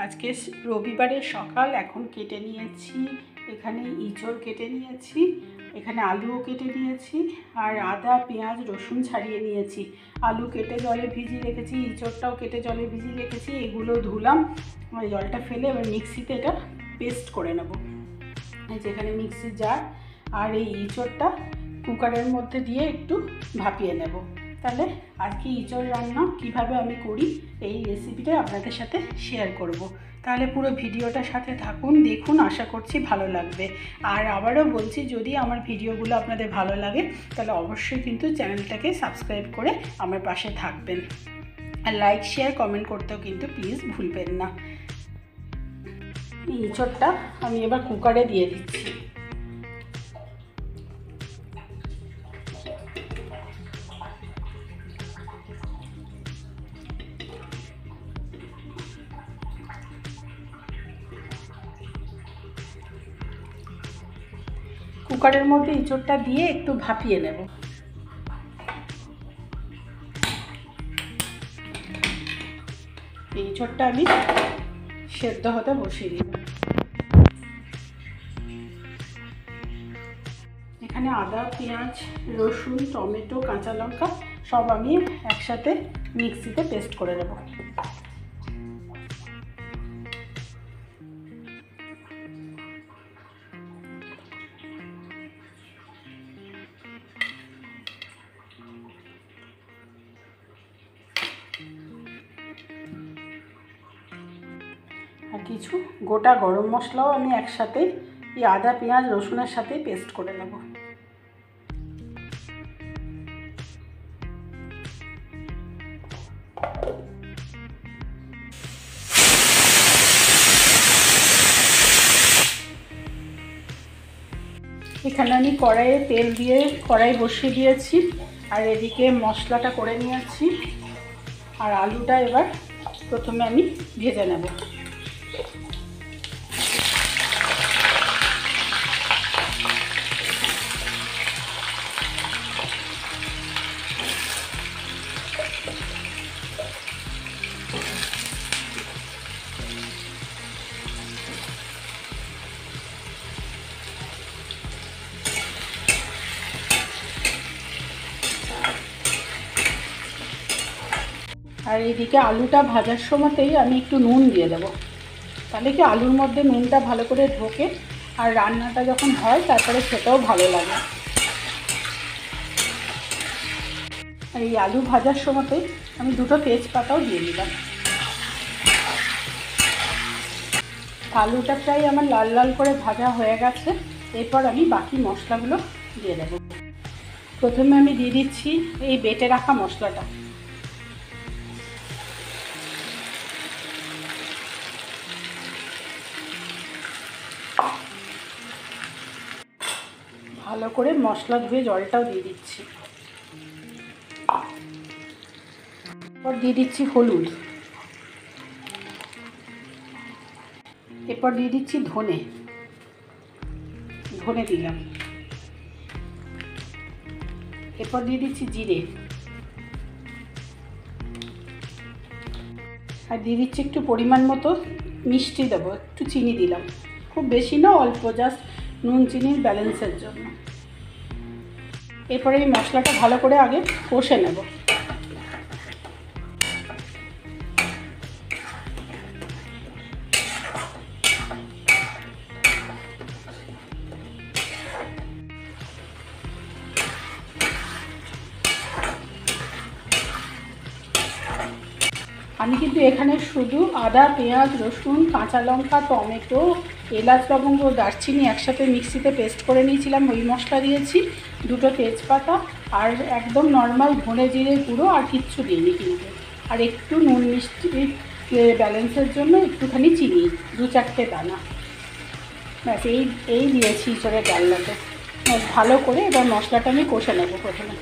আজকে রবিবারের সকাল। এখন কেটে নিয়েছি, এখানে ইঁচড় কেটে নিয়েছি, এখানে আলুও কেটে নিয়েছি, আর আদা পেঁয়াজ রসুন ছাড়িয়ে নিয়েছি। আলু কেটে জলে ভিজিয়ে রেখেছি, ইঁচড়টাও কেটে জলে ভিজিয়ে রেখেছি। এগুলো ধুলাম, ওই জলটা ফেলে এবার মিক্সিতে এটা পেস্ট করে নেব। এই যে এখানে মিক্সি জার, আর এই ইঁচড়টা কুকারের মধ্যে দিয়ে একটু ভাপিয়ে নেব। তাহলে আর কি ইঁচড় রান্না কীভাবে আমি করি এই রেসিপিটা আপনাদের সাথে শেয়ার করব। তাহলে পুরো ভিডিওটা সাথে থাকুন, দেখুন, আশা করছি ভালো লাগবে। আর আবারও বলছি, যদি আমার ভিডিওগুলো আপনাদের ভালো লাগে তাহলে অবশ্যই কিন্তু চ্যানেলটাকে সাবস্ক্রাইব করে আমার পাশে থাকবেন। আর লাইক শেয়ার কমেন্ট করতেও কিন্তু প্লিজ ভুলবেন না। এই ইঁচড়টা আমি এবার কুকারে দিয়ে দিচ্ছি। কুকারের মধ্যে ইঁচড়টা দিয়ে একটু ভাপিয়ে নেব। এই ইঁচড়টা আমি সেদ্ধ হতে বসিয়ে দিই। এখানে আদা পেঁয়াজ রসুন টমেটো কাঁচা লঙ্কা সব আমি একসাথে মিক্সিতে পেস্ট করে নেব। আর কিছু গোটা গরম মশলাও আমি একসাথে এই আদা পেঁয়াজ রসুনের সাথে পেস্ট করে নেব। এখানে আমি কড়াইয়ে তেল দিয়ে কড়াই বসিয়ে দিয়েছি, আর এদিকে মশলাটা করে নিয়েছি। আর আলুটা এবার প্রথমে আমি ভেজে নেব। আর এইদিকে আলুটা ভাজার সময়তেই আমি একটু নুন দিয়ে দেবো, তাহলে কি আলুর মধ্যে নুনটা ভালো করে ঢোকে, আর রান্নাটা যখন হয় তারপরে সেটাও ভালো লাগে। আর এই আলু ভাজার সময়তেই আমি দুটো তেজপাতাও দিয়ে দিলাম। আলুটা প্রায় আমার লাল লাল করে ভাজা হয়ে গেছে। এরপর আমি বাকি মশলাগুলো দিয়ে দেবো। প্রথমে আমি দিয়ে দিচ্ছি এই বেটে রাখা মশলাটা। ভালো করে মশলা ধুয়ে জলটাও দিয়ে দিচ্ছি। এরপর দিয়ে দিচ্ছি হলুদ, এরপর দিয়ে দিচ্ছি ধনে দিলাম, এরপর দিয়ে দিচ্ছি জিরে, আর দিয়ে দিচ্ছি একটু পরিমাণ মতো মিষ্টি দেবো, একটু চিনি দিলাম, খুব বেশি না, অল্প, জাস্ট নুন চিনির ব্যালেন্সের জন্য। এরপরে এই মশলাটা ভালো করে আগে কষে নেব। আমি কিন্তু এখানে শুধু আদা পেঁয়াজ রসুন কাঁচা লঙ্কা টমেটো এলাচ লবঙ্গ দারচিনি একসাথে মিক্সিতে পেস্ট করে নিয়েছিলাম, ওই মশলা দিয়েছি, দুটো তেজপাতা, আর একদম নর্মাল ধনে জিরে গুঁড়ো, আর কিচ্ছু দিইনি কিন্তু। আর একটু নুন মিষ্টি ব্যালেন্সের জন্য একটুখানি চিনি, 2-4টে দানা, ব্যাস এই দিয়েছি ইঁচড়ের ডালনাতে। ভালো করে এবার মশলাটা আমি কষে নেব প্রথমে।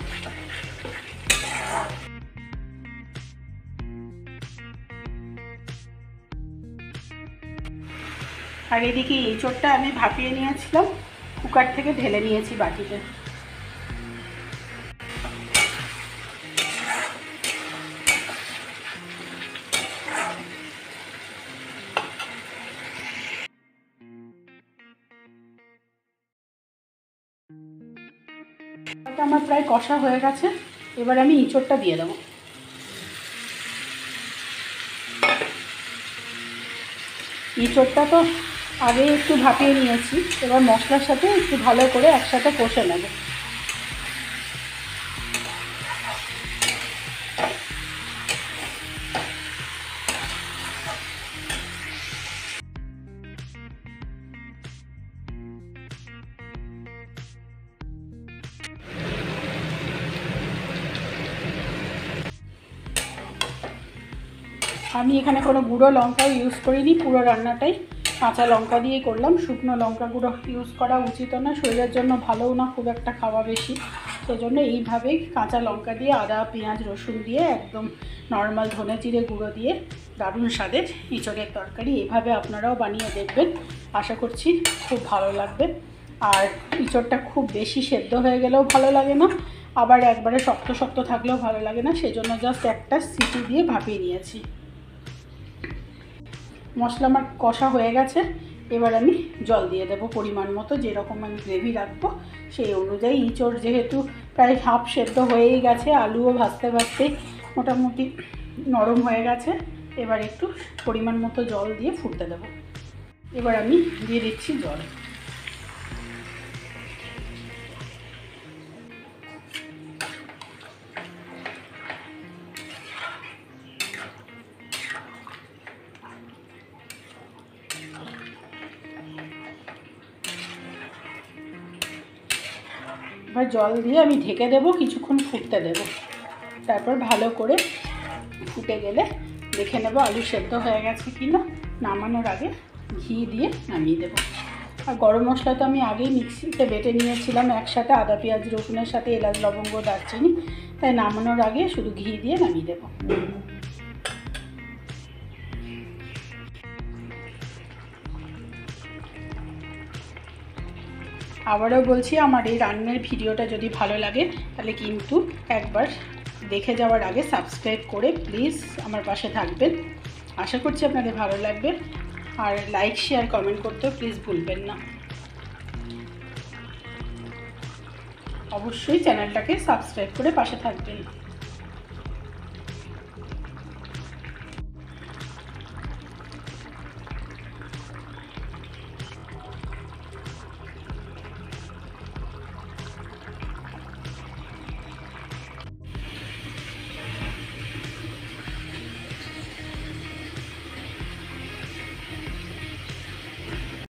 আর এদিকে ইঁচড়টা আমি ভাপিয়ে নিয়েছিলাম, কুকার থেকে ঢেলে নিয়েছি বাটিতে। আমার প্রায় কষা হয়ে গেছে। এবার আমি ইঁচড়টা দিয়ে দেবো। ইঁচড়টা তো আগে একটু ভাপিয়ে নিয়েছি, এবার মশলার সাথে একটু ভালো করে একসাথে কষে নেব। আমি এখানে কোনো গুঁড়ো লঙ্কা ইউজ করিনি, পুরো রান্নাটাই কাঁচা লঙ্কা দিয়েই করলাম। শুকনো লঙ্কা গুঁড়ো ইউজ করা উচিত না, শরীরের জন্য ভালোও না খুব একটা খাওয়া বেশি। সেজন্য এইভাবেই কাঁচা লঙ্কা দিয়ে, আদা পেঁয়াজ রসুন দিয়ে, একদম নর্মাল ধনে জিরে গুঁড়ো দিয়ে দারুণ স্বাদের ইঁচড়ের তরকারি। এইভাবে আপনারাও বানিয়ে দেখবেন, আশা করছি খুব ভালো লাগবে। আর ইঁচড়টা খুব বেশি সেদ্ধ হয়ে গেলেও ভালো লাগে না, আবার একবারে শক্ত শক্ত থাকলেও ভালো লাগে না, সেজন্য জাস্ট একটা সিটি দিয়ে ভাপিয়ে নিয়েছি। মশলা আমার কষা হয়ে গেছে, এবার আমি জল দিয়ে দেবো পরিমাণ মতো। যেরকম আমি গ্রেভি রাখবো সেই অনুযায়ী। ইঁচড় যেহেতু প্রায় হাফ সেদ্ধ হয়েই গেছে, আলুও ভাজতে ভাজতেই মোটামুটি নরম হয়ে গেছে, এবার একটু পরিমাণ মতো জল দিয়ে ফুটতে দেবো। এবার আমি দিয়ে দিচ্ছি জল। এবার জল দিয়ে আমি ঢেকে দেবো, কিছুক্ষণ ফুটতে দেব। তারপর ভালো করে ফুটে গেলে দেখে নেব আলু সেদ্ধ হয়ে গেছে কি না। নামানোর আগে ঘি দিয়ে নামিয়ে দেবো। আর গরম মশলা তো আমি আগেই মিক্সিতে বেটে নিয়েছিলাম একসাথে, আদা পেঁয়াজ রসুনের সাথে এলাচ লবঙ্গ দারচিনি, তাই নামানোর আগে শুধু ঘি দিয়ে নামিয়ে দেবো। আবারও বলছি, আমার এই রান্নার ভিডিওটা যদি ভালো লাগে তাহলে কিন্তু একবার দেখে যাওয়ার আগে সাবস্ক্রাইব করে প্লিজ আমার পাশে থাকবেন। আশা করছি আপনাদের ভালো লাগবে। আর লাইক শেয়ার কমেন্ট করতেও প্লিজ ভুলবেন না। অবশ্যই চ্যানেলটাকে সাবস্ক্রাইব করে পাশে থাকবেন।